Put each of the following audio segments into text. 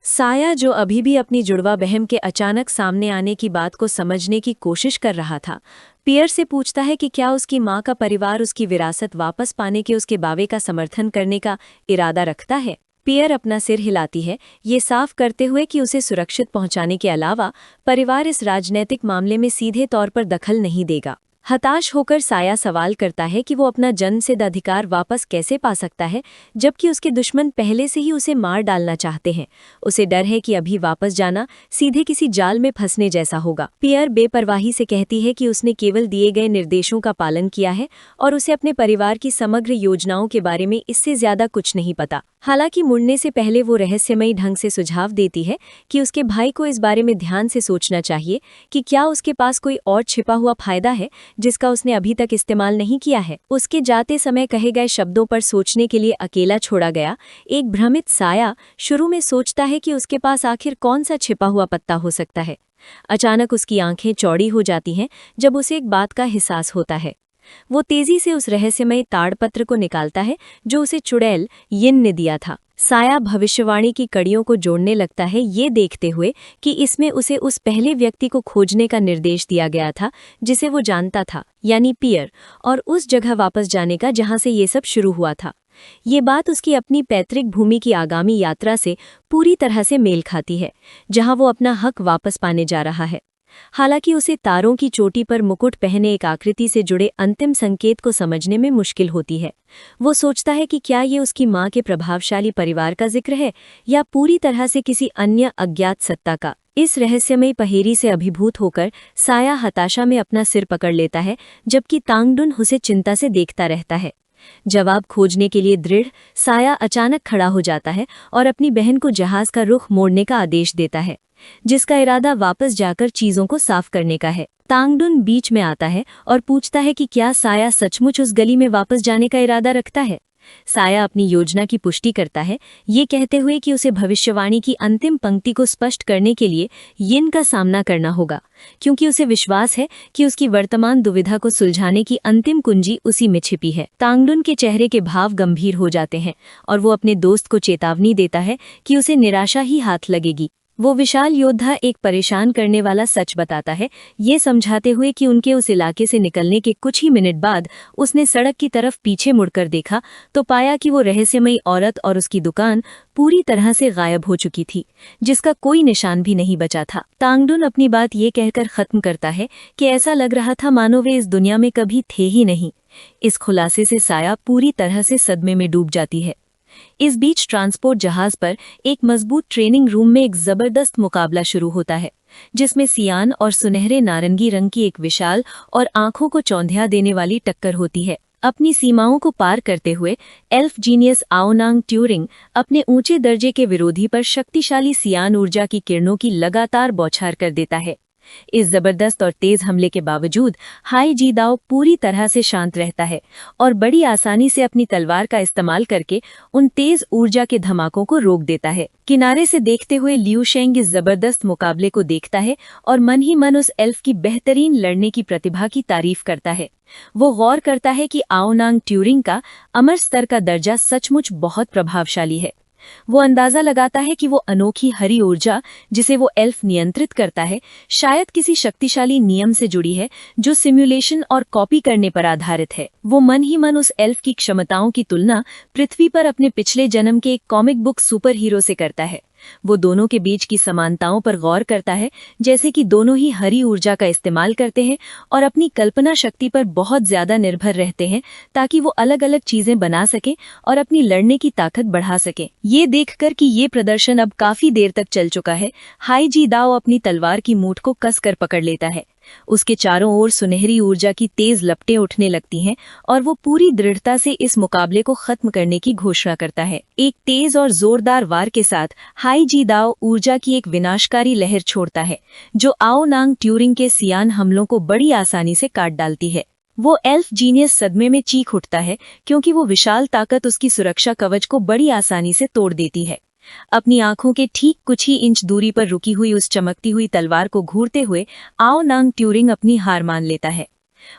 साया, जो अभी भी अपनी जुड़वा बहन के अचानक सामने आने की बात को समझने की कोशिश कर रहा था, पियर से पूछता है कि क्या उसकी माँ का परिवार उसकी विरासत वापस पाने के उसके दावे का समर्थन करने का इरादा रखता है। पियर अपना सिर हिलाती है, ये साफ करते हुए कि उसे सुरक्षित पहुंचाने के अलावा परिवार इस राजनैतिक मामले में सीधे तौर पर दखल नहीं देगा। हताश होकर साया सवाल करता है कि वो अपना जन्मसिद्ध अधिकार वापस कैसे पा सकता है, जबकि उसके दुश्मन पहले से ही उसे मार डालना चाहते हैं। उसे डर है कि अभी वापस जाना सीधे किसी जाल में फंसने जैसा होगा। पियर बेपरवाही से कहती है कि उसने केवल दिए गए निर्देशों का पालन किया है और उसे अपने परिवार की समग्र योजनाओं के बारे में इससे ज्यादा कुछ नहीं पता। हालांकि मुड़ने से पहले वो रहस्यमयी ढंग से सुझाव देती है कि उसके भाई को इस बारे में ध्यान से सोचना चाहिए कि क्या उसके पास कोई और छिपा हुआ फायदा है जिसका उसने अभी तक इस्तेमाल नहीं किया है। उसके जाते समय कहे गए शब्दों पर सोचने के लिए अकेला छोड़ा गया एक भ्रमित साया शुरू में सोचता है कि उसके पास आखिर कौन सा छिपा हुआ पत्ता हो सकता है। अचानक उसकी आंखें चौड़ी हो जाती हैं जब उसे एक बात का एहसास होता है। वो तेजी से उस रहस्यमय ताड़पत्र को निकालता है जो उसे चुड़ैल यिन ने दिया था। साया भविष्यवाणी की कड़ियों को जोड़ने लगता है, ये देखते हुए कि इसमें उसे उस पहले व्यक्ति को खोजने का निर्देश दिया गया था जिसे वो जानता था, यानी पियर, और उस जगह वापस जाने का जहां से ये सब शुरू हुआ था। ये बात उसकी अपनी पैतृक भूमि की आगामी यात्रा से पूरी तरह से मेल खाती है, जहां वो अपना हक वापस पाने जा रहा है। हालांकि उसे तारों की चोटी पर मुकुट पहने एक आकृति से जुड़े अंतिम संकेत को समझने में मुश्किल होती है। वो सोचता है कि क्या ये उसकी माँ के प्रभावशाली परिवार का जिक्र है या पूरी तरह से किसी अन्य अज्ञात सत्ता का। इस रहस्यमयी पहेली से अभिभूत होकर साया हताशा में अपना सिर पकड़ लेता है, जबकि तांगडुन उसे चिंता से देखता रहता है। जवाब खोजने के लिए दृढ़, साया अचानक खड़ा हो जाता है और अपनी बहन को जहाज का रुख मोड़ने का आदेश देता है, जिसका इरादा वापस जाकर चीजों को साफ करने का है। तांगडुन बीच में आता है और पूछता है कि क्या साया सचमुच उस गली में वापस जाने का इरादा रखता है। साया अपनी योजना की पुष्टि करता है, ये कहते हुए कि उसे भविष्यवाणी की अंतिम पंक्ति को स्पष्ट करने के लिए यिन का सामना करना होगा, क्योंकि उसे विश्वास है कि उसकी वर्तमान दुविधा को सुलझाने की अंतिम कुंजी उसी में छिपी है। तांगडुन के चेहरे के भाव गंभीर हो जाते हैं और वो अपने दोस्त को चेतावनी देता है कि उसे निराशा ही हाथ लगेगी। वो विशाल योद्धा एक परेशान करने वाला सच बताता है, ये समझाते हुए कि उनके उस इलाके से निकलने के कुछ ही मिनट बाद उसने सड़क की तरफ पीछे मुड़कर देखा तो पाया कि वो रहस्यमयी औरत और उसकी दुकान पूरी तरह से गायब हो चुकी थी, जिसका कोई निशान भी नहीं बचा था। तांगडुन अपनी बात ये कहकर खत्म करता है कि ऐसा लग रहा था मानो वे इस दुनिया में कभी थे ही नहीं। इस खुलासे से साया पूरी तरह से सदमे में डूब जाती है। इस बीच ट्रांसपोर्ट जहाज पर एक मजबूत ट्रेनिंग रूम में एक जबरदस्त मुकाबला शुरू होता है, जिसमें सियान और सुनहरे नारंगी रंग की एक विशाल और आंखों को चौंधिया देने वाली टक्कर होती है। अपनी सीमाओं को पार करते हुए एल्फ जीनियस आओनांग ट्यूरिंग अपने ऊंचे दर्जे के विरोधी पर शक्तिशाली सियान ऊर्जा की किरणों की लगातार बौछार कर देता है। इस जबरदस्त और तेज हमले के बावजूद हाई जी दाओ पूरी तरह से शांत रहता है और बड़ी आसानी से अपनी तलवार का इस्तेमाल करके उन तेज ऊर्जा के धमाकों को रोक देता है। किनारे से देखते हुए लियू शेंग इस जबरदस्त मुकाबले को देखता है और मन ही मन उस एल्फ की बेहतरीन लड़ने की प्रतिभा की तारीफ करता है। वो गौर करता है कि आओनांग ट्यूरिंग का अमर स्तर का दर्जा सचमुच बहुत प्रभावशाली है। वो अंदाजा लगाता है कि वो अनोखी हरी ऊर्जा जिसे वो एल्फ नियंत्रित करता है शायद किसी शक्तिशाली नियम से जुड़ी है जो सिमुलेशन और कॉपी करने पर आधारित है। वो मन ही मन उस एल्फ की क्षमताओं की तुलना पृथ्वी पर अपने पिछले जन्म के एक कॉमिक बुक सुपर हीरो से करता है। वो दोनों के बीच की समानताओं पर गौर करता है, जैसे कि दोनों ही हरी ऊर्जा का इस्तेमाल करते हैं और अपनी कल्पना शक्ति पर बहुत ज्यादा निर्भर रहते हैं ताकि वो अलग अलग चीजें बना सके और अपनी लड़ने की ताकत बढ़ा सके। ये देखकर कि ये प्रदर्शन अब काफी देर तक चल चुका है, हाई जी दाओ अपनी तलवार की मूठ को कसकर पकड़ लेता है। उसके चारों ओर सुनहरी ऊर्जा की तेज लपटें उठने लगती हैं और वो पूरी दृढ़ता से इस मुकाबले को खत्म करने की घोषणा करता है। एक तेज और जोरदार वार के साथ हाई जी दाओ ऊर्जा की एक विनाशकारी लहर छोड़ता है जो आओनांग ट्यूरिंग के सियान हमलों को बड़ी आसानी से काट डालती है। वो एल्फ जीनियस सदमे में चीख उठता है क्योंकि वो विशाल ताकत उसकी सुरक्षा कवच को बड़ी आसानी से तोड़ देती है। अपनी आंखों के ठीक कुछ ही इंच दूरी पर रुकी हुई उस चमकती हुई तलवार को घूरते हुए आओनांग ट्यूरिंग अपनी हार मान लेता है।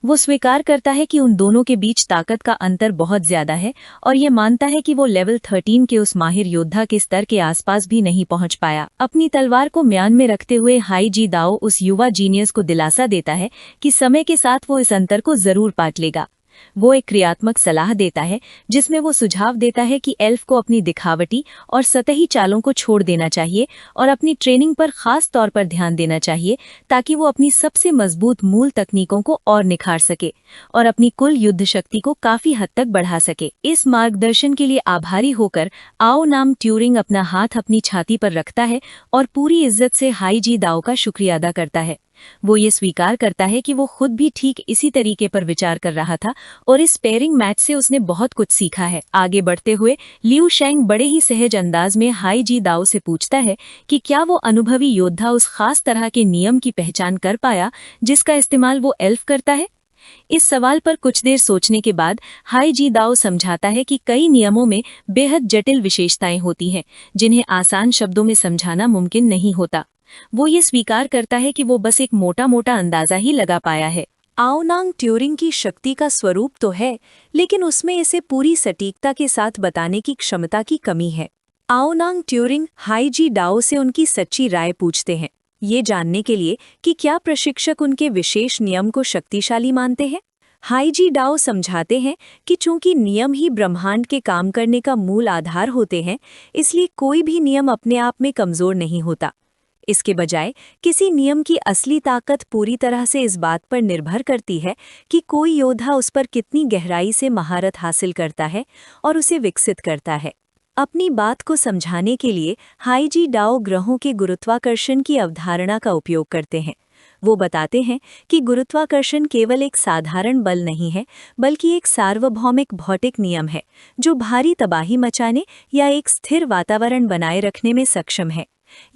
वो स्वीकार करता है कि उन दोनों के बीच ताकत का अंतर बहुत ज्यादा है और ये मानता है कि वो लेवल 13 के उस माहिर योद्धा के स्तर के आसपास भी नहीं पहुंच पाया। अपनी तलवार को म्यान में रखते हुए हाई जी दाओ उस युवा जीनियस को दिलासा देता है कि समय के साथ वो इस अंतर को जरूर पाट लेगा। वो एक क्रियात्मक सलाह देता है जिसमें वो सुझाव देता है कि एल्फ को अपनी दिखावटी और सतही चालों को छोड़ देना चाहिए और अपनी ट्रेनिंग पर खास तौर पर ध्यान देना चाहिए ताकि वो अपनी सबसे मजबूत मूल तकनीकों को और निखार सके और अपनी कुल युद्ध शक्ति को काफी हद तक बढ़ा सके। इस मार्गदर्शन के लिए आभारी होकर आओ नाम ट्यूरिंग अपना हाथ अपनी छाती पर रखता है और पूरी इज्जत से हाई जी दाओ का शुक्रिया अदा करता है। वो ये स्वीकार करता है कि वो खुद भी ठीक इसी तरीके पर विचार कर रहा था और इस पेयरिंग मैच से उसने बहुत कुछ सीखा है। आगे बढ़ते हुए लियू शेंग बड़े ही सहज अंदाज में हाई जी दाओ से पूछता है कि क्या वो अनुभवी योद्धा उस खास तरह के नियम की पहचान कर पाया जिसका इस्तेमाल वो एल्फ करता है। इस सवाल पर कुछ देर सोचने के बाद हाई जी दाओ समझाता है कि कई नियमों में बेहद जटिल विशेषताएं होती हैं जिन्हें आसान शब्दों में समझाना मुमकिन नहीं होता। वो ये स्वीकार करता है कि वो बस एक मोटा मोटा अंदाजा ही लगा पाया है। आओनांग ट्यूरिंग की शक्ति का स्वरूप तो है, लेकिन उसमें इसे पूरी सटीकता के साथ बताने की क्षमता की कमी है। आओनांग ट्यूरिंग हाई जी दाओ से उनकी सच्ची राय पूछते हैं, ये जानने के लिए कि क्या प्रशिक्षक उनके विशेष नियम को शक्तिशाली मानते हैं। हाई जी दाओ समझाते हैं कि चूंकि नियम ही ब्रह्मांड के काम करने का मूल आधार होते हैं, इसलिए कोई भी नियम अपने आप में कमजोर नहीं होता। इसके बजाय किसी नियम की असली ताकत पूरी तरह से इस बात पर निर्भर करती है कि कोई योद्धा उस पर कितनी गहराई से महारत हासिल करता है और उसे विकसित करता है। अपनी बात को समझाने के लिए हाई जी दाओ ग्रहों के गुरुत्वाकर्षण की अवधारणा का उपयोग करते हैं। वो बताते हैं कि गुरुत्वाकर्षण केवल एक साधारण बल नहीं है, बल्कि एक सार्वभौमिक भौतिक नियम है जो भारी तबाही मचाने या एक स्थिर वातावरण बनाए रखने में सक्षम है।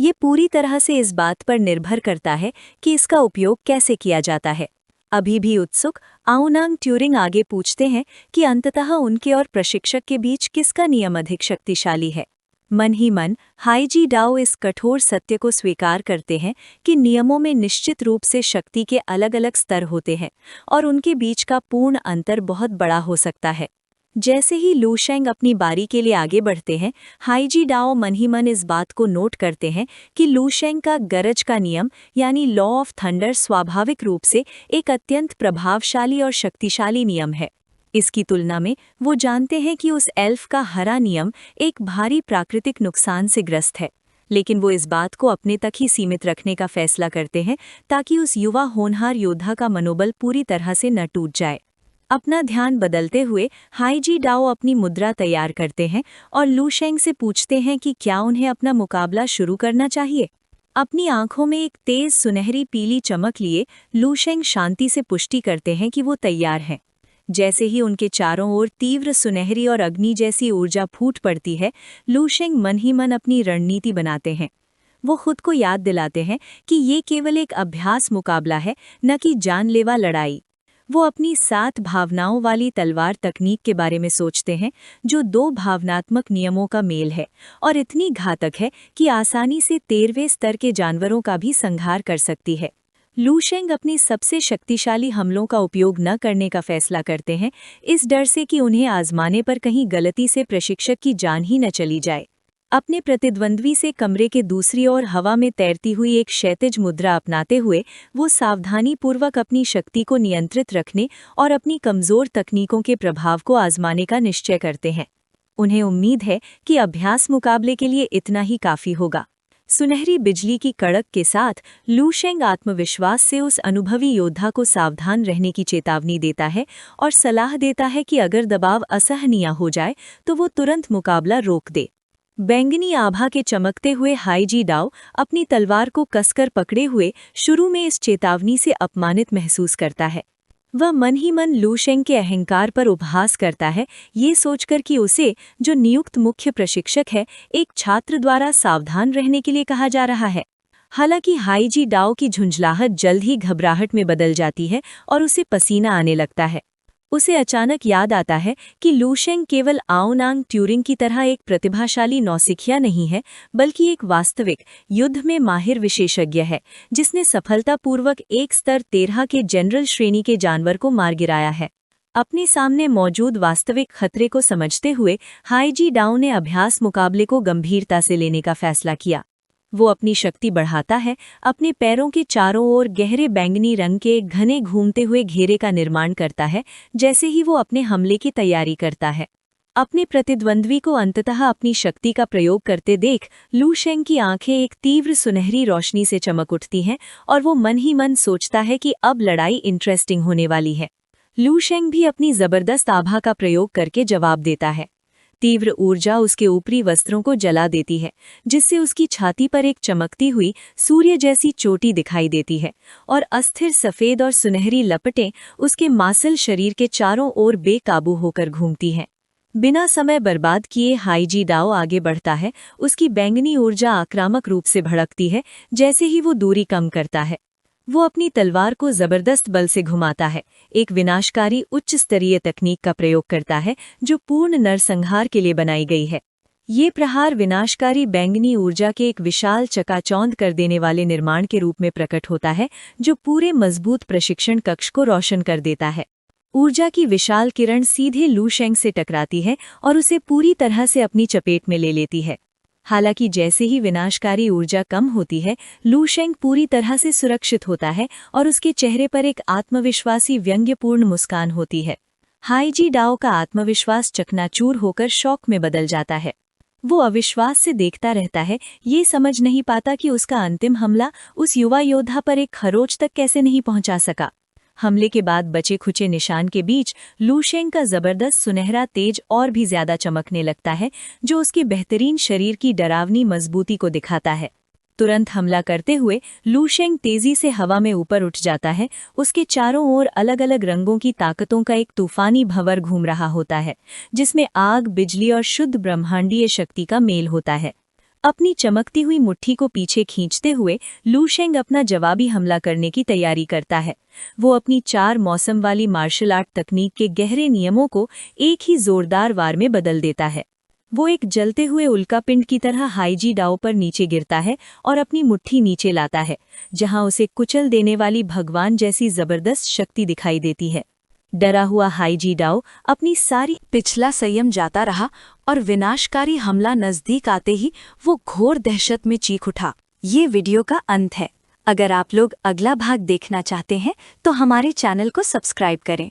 ये पूरी तरह से इस बात पर निर्भर करता है कि इसका उपयोग कैसे किया जाता है। अभी भी उत्सुक आओनांग ट्यूरिंग आगे पूछते हैं कि अंततः उनके और प्रशिक्षक के बीच किसका नियम अधिक शक्तिशाली है। मन ही मन हाई जी दाओ इस कठोर सत्य को स्वीकार करते हैं कि नियमों में निश्चित रूप से शक्ति के अलग अलग स्तर होते हैं और उनके बीच का पूर्ण अंतर बहुत बड़ा हो सकता है। जैसे ही लू शेंग अपनी बारी के लिए आगे बढ़ते हैं, हाई जी दाओ मन ही मन इस बात को नोट करते हैं कि लू शेंग का गरज का नियम यानी लॉ ऑफ थंडर स्वाभाविक रूप से एक अत्यंत प्रभावशाली और शक्तिशाली नियम है। इसकी तुलना में वो जानते हैं कि उस एल्फ का हरा नियम एक भारी प्राकृतिक नुकसान से ग्रस्त है, लेकिन वो इस बात को अपने तक ही सीमित रखने का फैसला करते हैं ताकि उस युवा होनहार योद्धा का मनोबल पूरी तरह से न टूट जाए। अपना ध्यान बदलते हुए हाई जी दाओ अपनी मुद्रा तैयार करते हैं और लू शेंग से पूछते हैं कि क्या उन्हें अपना मुकाबला शुरू करना चाहिए। अपनी आंखों में एक तेज सुनहरी पीली चमक लिए लू शेंग शांति से पुष्टि करते हैं कि वो तैयार हैं। जैसे ही उनके चारों ओर तीव्र सुनहरी और अग्नि जैसी ऊर्जा फूट पड़ती है, लू शेंग मन ही मन अपनी रणनीति बनाते हैं। वो खुद को याद दिलाते हैं कि ये केवल एक अभ्यास मुकाबला है, न कि जानलेवा लड़ाई। वो अपनी 7 भावनाओं वाली तलवार तकनीक के बारे में सोचते हैं जो 2 भावनात्मक नियमों का मेल है और इतनी घातक है कि आसानी से 13वें स्तर के जानवरों का भी संहार कर सकती है। लू शेंग अपनी सबसे शक्तिशाली हमलों का उपयोग न करने का फैसला करते हैं, इस डर से कि उन्हें आजमाने पर कहीं गलती से प्रशिक्षक की जान ही न चली जाए। अपने प्रतिद्वंद्वी से कमरे के दूसरी ओर हवा में तैरती हुई एक क्षैतिज मुद्रा अपनाते हुए वो सावधानीपूर्वक अपनी शक्ति को नियंत्रित रखने और अपनी कमजोर तकनीकों के प्रभाव को आजमाने का निश्चय करते हैं। उन्हें उम्मीद है कि अभ्यास मुकाबले के लिए इतना ही काफी होगा। सुनहरी बिजली की कड़क के साथ लू शेंग आत्मविश्वास से उस अनुभवी योद्धा को सावधान रहने की चेतावनी देता है और सलाह देता है कि अगर दबाव असहनीय हो जाए तो वो तुरंत मुकाबला रोक दे। बैंगनी आभा के चमकते हुए हाई जी दाओ अपनी तलवार को कसकर पकड़े हुए शुरू में इस चेतावनी से अपमानित महसूस करता है। वह मन ही मन लू शेंग के अहंकार पर उपहास करता है, ये सोचकर कि उसे, जो नियुक्त मुख्य प्रशिक्षक है, एक छात्र द्वारा सावधान रहने के लिए कहा जा रहा है। हालांकि हाई जी दाओ की झुंझलाहट जल्द ही घबराहट में बदल जाती है और उसे पसीना आने लगता है। उसे अचानक याद आता है कि लू शेंग केवल आओनांग ट्यूरिंग की तरह एक प्रतिभाशाली नौसिखिया नहीं है, बल्कि एक वास्तविक युद्ध में माहिर विशेषज्ञ है, जिसने सफलतापूर्वक एक स्तर 13 के जनरल श्रेणी के जानवर को मार गिराया है। अपने सामने मौजूद वास्तविक खतरे को समझते हुए हाई जी डाओ ने अभ्यास मुकाबले को गंभीरता से लेने का फैसला किया। वो अपनी शक्ति बढ़ाता है, अपने पैरों के चारों ओर गहरे बैंगनी रंग के घने घूमते हुए घेरे का निर्माण करता है, जैसे ही वो अपने हमले की तैयारी करता है। अपने प्रतिद्वंद्वी को अंततः अपनी शक्ति का प्रयोग करते देख लू शेंग की आंखें एक तीव्र सुनहरी रोशनी से चमक उठती हैं और वो मन ही मन सोचता है कि अब लड़ाई इंटरेस्टिंग होने वाली है। लू शेंग भी अपनी जबरदस्त आभा का प्रयोग करके जवाब देता है। तीव्र ऊर्जा उसके ऊपरी वस्त्रों को जला देती है, जिससे उसकी छाती पर एक चमकती हुई सूर्य जैसी चोटी दिखाई देती है और अस्थिर सफेद और सुनहरी लपटें उसके मांसल शरीर के चारों ओर बेकाबू होकर घूमती हैं। बिना समय बर्बाद किए हाई जी डाओ आगे बढ़ता है। उसकी बैंगनी ऊर्जा आक्रामक रूप से भड़कती है जैसे ही वो दूरी कम करता है। वो अपनी तलवार को जबरदस्त बल से घुमाता है, एक विनाशकारी उच्च स्तरीय तकनीक का प्रयोग करता है जो पूर्ण नरसंहार के लिए बनाई गई है। ये प्रहार विनाशकारी बैंगनी ऊर्जा के एक विशाल चकाचौंध कर देने वाले निर्माण के रूप में प्रकट होता है, जो पूरे मजबूत प्रशिक्षण कक्ष को रोशन कर देता है। ऊर्जा की विशाल किरण सीधे लू शेंग से टकराती है और उसे पूरी तरह से अपनी चपेट में ले लेती है। हालांकि जैसे ही विनाशकारी ऊर्जा कम होती है, लू शेंग पूरी तरह से सुरक्षित होता है और उसके चेहरे पर एक आत्मविश्वासी व्यंग्यपूर्ण मुस्कान होती है। हाई जी डाओ का आत्मविश्वास चकनाचूर होकर शौक में बदल जाता है। वो अविश्वास से देखता रहता है, ये समझ नहीं पाता कि उसका अंतिम हमला उस युवा योद्धा पर एक खरोच तक कैसे नहीं पहुंचा सका। हमले के बाद बचे खुचे निशान के बीच लू शेंग का जबरदस्त सुनहरा तेज और भी ज्यादा चमकने लगता है, जो उसके बेहतरीन शरीर की डरावनी मजबूती को दिखाता है। तुरंत हमला करते हुए लू शेंग तेजी से हवा में ऊपर उठ जाता है। उसके चारों ओर अलग अलग रंगों की ताकतों का एक तूफानी भंवर घूम रहा होता है, जिसमें आग, बिजली और शुद्ध ब्रह्मांडीय शक्ति का मेल होता है। अपनी चमकती हुई मुट्ठी को पीछे खींचते हुए लू शेंग अपना जवाबी हमला करने की तैयारी करता है। वो अपनी 4 मौसम वाली मार्शल आर्ट तकनीक के गहरे नियमों को एक ही जोरदार वार में बदल देता है। वो एक जलते हुए उल्कापिंड की तरह हाई जी डाओ पर नीचे गिरता है और अपनी मुट्ठी नीचे लाता है, जहां उसे कुचल देने वाली भगवान जैसी जबरदस्त शक्ति दिखाई देती है। डरा हुआ हाई जी डाओ अपनी सारी पिछला संयम जाता रहा और विनाशकारी हमला नजदीक आते ही वो घोर दहशत में चीख उठा। ये वीडियो का अंत है। अगर आप लोग अगला भाग देखना चाहते हैं तो हमारे चैनल को सब्सक्राइब करें